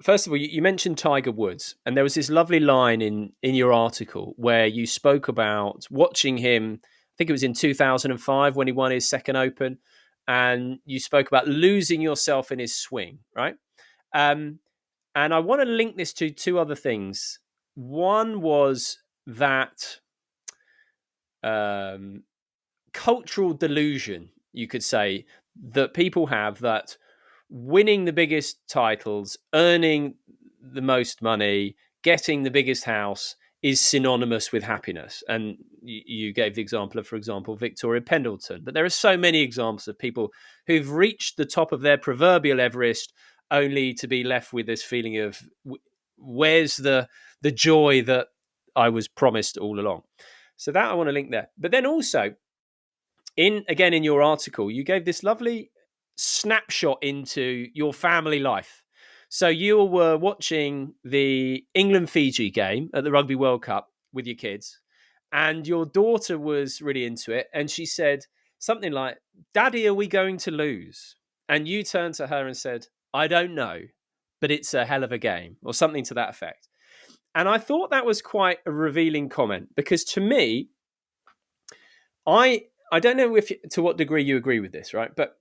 first of all, you mentioned Tiger Woods, and there was this lovely line in your article where you spoke about watching him. I think it was in 2005 when he won his second Open, and you spoke about losing yourself in his swing, right? Um, and I want to link this to two other things. One was that um, cultural delusion, you could say, that people have, that winning the biggest titles, earning the most money, getting the biggest house is synonymous with happiness. And you gave the example of, for example, Victoria Pendleton. But there are so many examples of people who've reached the top of their proverbial Everest only to be left with this feeling of where's the joy that I was promised all along. So that I want to link there. But then also, in your article, you gave this lovely snapshot into your family life. So you were watching the England Fiji game at the Rugby World Cup with your kids, and your daughter was really into it, and she said something like, "Daddy, are we going to lose?" And you turned to her and said, "I don't know, but it's a hell of a game," or something to that effect. And I thought that was quite a revealing comment, because to me, I don't know if to what degree you agree with this, right? But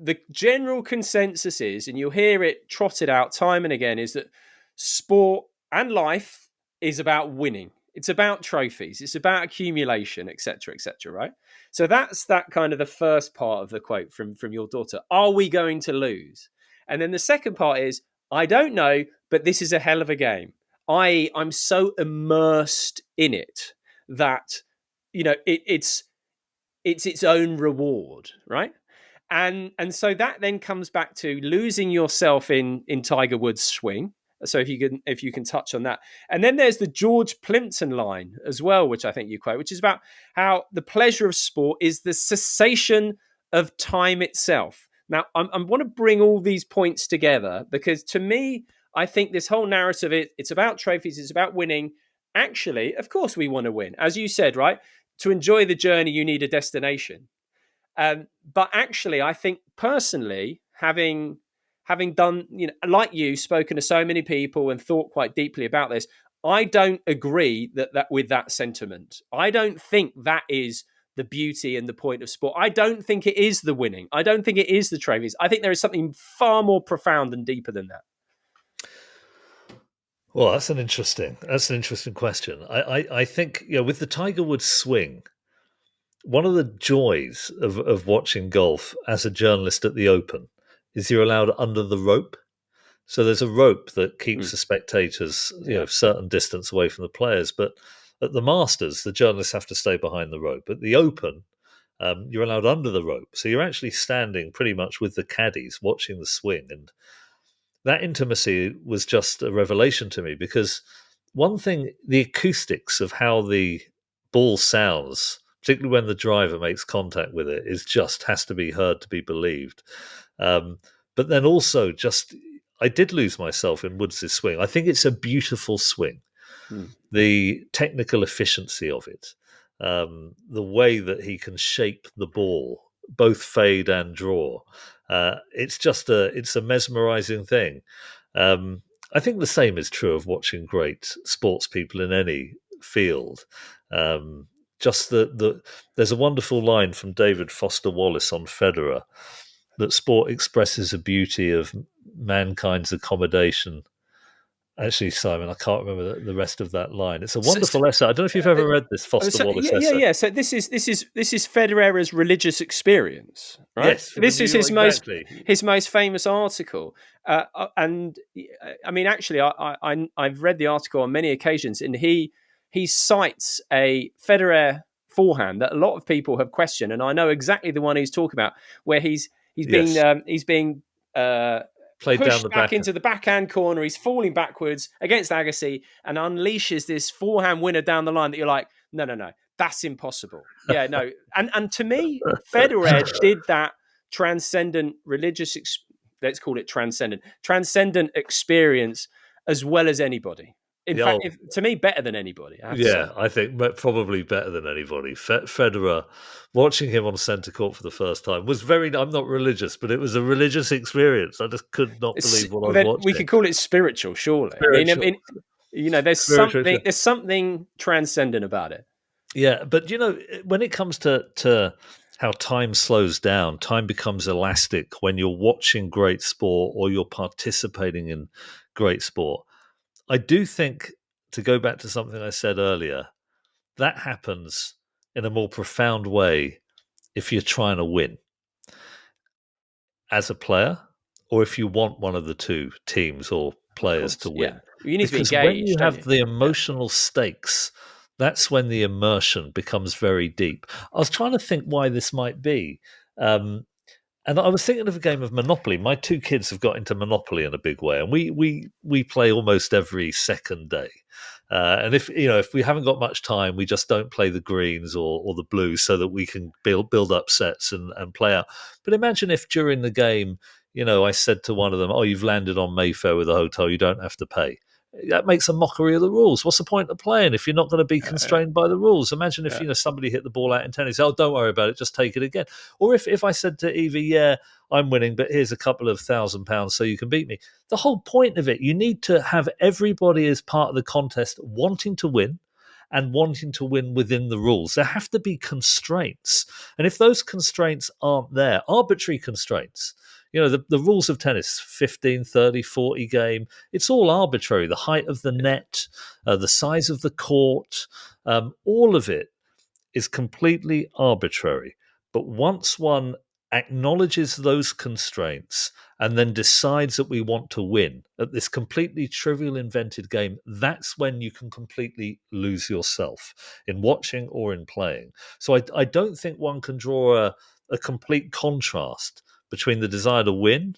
the general consensus is, and you'll hear it trotted out time and again, is that sport and life is about winning. It's about trophies. It's about accumulation, etc., right? So that's that kind of the first part of the quote from your daughter. Are we going to lose? And then the second part is, I don't know, but this is a hell of a game. I'm so immersed in it that it's its own reward, right? And so that then comes back to losing yourself in Tiger Woods' swing. So if you can touch on that. And then there's the George Plimpton line as well, which I think you quote, which is about how the pleasure of sport is the cessation of time itself. Now, I want to bring all these points together because to me, I think this whole narrative, it's about trophies, it's about winning. Actually, of course, we want to win. As you said, right? To enjoy the journey, you need a destination. But actually, I think personally, having done, like you, spoken to so many people and thought quite deeply about this, I don't agree that with that sentiment. I don't think that is the beauty and the point of sport. I don't think it is the winning. I don't think it is the trophies. I think there is something far more profound and deeper than that. Well, that's an interesting question. I think with the Tiger Woods swing, one of the joys of watching golf as a journalist at the Open is you're allowed under the rope. So there's a rope that keeps the spectators, a certain distance away from the players. But at the Masters, the journalists have to stay behind the rope. At the Open, you're allowed under the rope. So you're actually standing pretty much with the caddies watching the swing. And that intimacy was just a revelation to me because one thing, the acoustics of how the ball sounds, particularly when the driver makes contact with it, has to be heard to be believed. But then also I did lose myself in Woods' swing. I think it's a beautiful swing. The technical efficiency of it, the way that he can shape the ball, both fade and draw. It's a mesmerizing thing. I think the same is true of watching great sports people in any field. There's a wonderful line from David Foster Wallace on Federer that sport expresses a beauty of mankind's accommodation. Actually, Simon, I can't remember the rest of that line. It's a wonderful essay. I don't know if you've ever read this Foster Wallace essay. Yeah. So this is Federer's religious experience, right? Yes, this is exactly. his most famous article. And I mean, actually, I've read the article on many occasions, and he cites a Federer forehand that a lot of people have questioned, and I know exactly the one he's talking about, where he's being played pushed down the back into the backhand corner. He's falling backwards against Agassi and unleashes this forehand winner down the line that you're like, no, that's impossible. Yeah, no. And to me, Federer did that transcendent religious, let's call it transcendent experience as well as anybody. In the fact, old to me, better than anybody, I have to say. Yeah, I think probably better than anybody. Federer, watching him on centre court for the first time was very. I'm not religious, but it was a religious experience. I just could not believe what I was Then we watching. could call it spiritual, surely. Spiritual, There's spiritual. something transcendent about it. Yeah, but when it comes to how time slows down, time becomes elastic when you're watching great sport or you're participating in great sport. I do think, to go back to something I said earlier, that happens in a more profound way if you're trying to win as a player, or if you want one of the two teams or Of players to course, yeah. win. You need to be Because when you engaged, don't have you? the Yeah. emotional stakes, that's when the immersion becomes very deep. I was trying to think why this might be. And I was thinking of a game of Monopoly. My two kids have got into Monopoly in a big way, and we play almost every second day. And if we haven't got much time, we just don't play the greens or the blues so that we can build up sets and play out. But imagine if during the game, I said to one of them, "Oh, you've landed on Mayfair with a hotel. You don't have to pay." That makes a mockery of the rules. What's the point of playing if you're not going to be Yeah, constrained by the rules? Imagine if yeah. somebody hit the ball out in tennis. Oh, don't worry about it. Just take it again. Or if I said to Evie, "Yeah, I'm winning, but here's a couple of £1,000 so you can beat me." The whole point of it, you need to have everybody as part of the contest wanting to win and wanting to win within the rules. There have to be constraints. And if those constraints aren't there, arbitrary constraints, the rules of tennis, 15, 30, 40 game, it's all arbitrary. The height of the net, the size of the court, all of it is completely arbitrary. But once one acknowledges those constraints and then decides that we want to win at this completely trivial invented game, that's when you can completely lose yourself in watching or in playing. So I don't think one can draw a complete contrast between the desire to win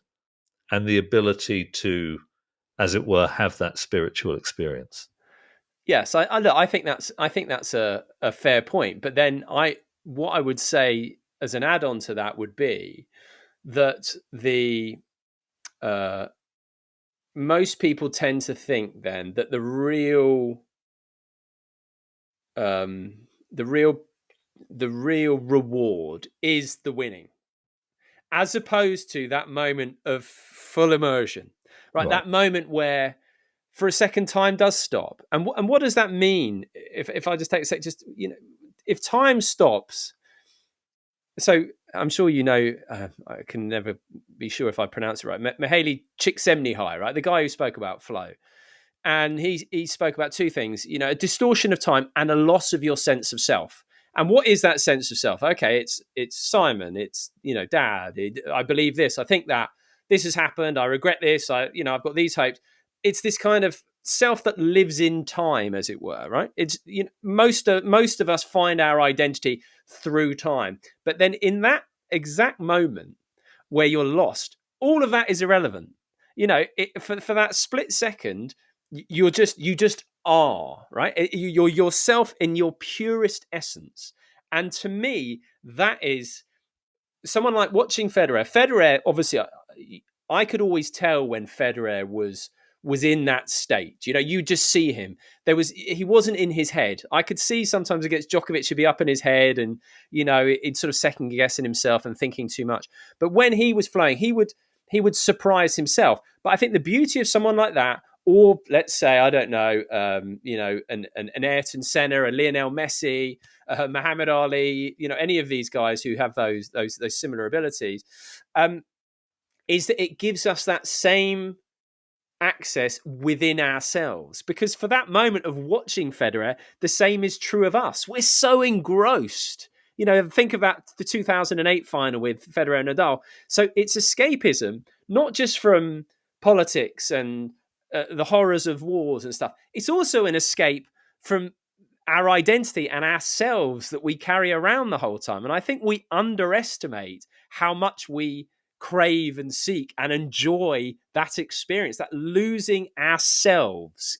and the ability to, as it were, have that spiritual experience. Yes, look. I think that's a fair point. But then what I would say as an add-on to that would be that the most people tend to think then that um, the real the real reward is the winning, as opposed to that moment of full immersion, right? Right. That moment where, for a second, time does stop. And what does that mean? If I just take a sec, just if time stops. So I'm sure I can never be sure if I pronounce it right. Mihaly Csikszentmihalyi, right? The guy who spoke about flow. And he spoke about two things, a distortion of time and a loss of your sense of self. And what is that sense of self? Okay, it's Simon, it's Dad. I believe this, I think that this has happened. I regret this. I've got these hopes. It's this kind of self that lives in time, as it were, right? It's most of us find our identity through time, but then in that exact moment where you're lost, all of that is irrelevant. For that split second, you just are, right. You're yourself in your purest essence. And to me, that is someone like watching Federer. Obviously, I could always tell when Federer was in that state. You just see him. He wasn't in his head. I could see sometimes against Djokovic, he'd be up in his head, and it's sort of second guessing himself and thinking too much. But when he was flowing, he would surprise himself. But I think the beauty of someone like that, or let's say, I don't know, an Ayrton Senna, a Lionel Messi, Muhammad Ali, any of these guys who have those similar abilities, is that it gives us that same access within ourselves. Because for that moment of watching Federer, the same is true of us. We're so engrossed. Think about the 2008 final with Federer and Nadal. So it's escapism, not just from politics and the horrors of wars and stuff. It's also an escape from our identity and ourselves that we carry around the whole time. And I think we underestimate how much we crave and seek and enjoy that experience, that losing ourselves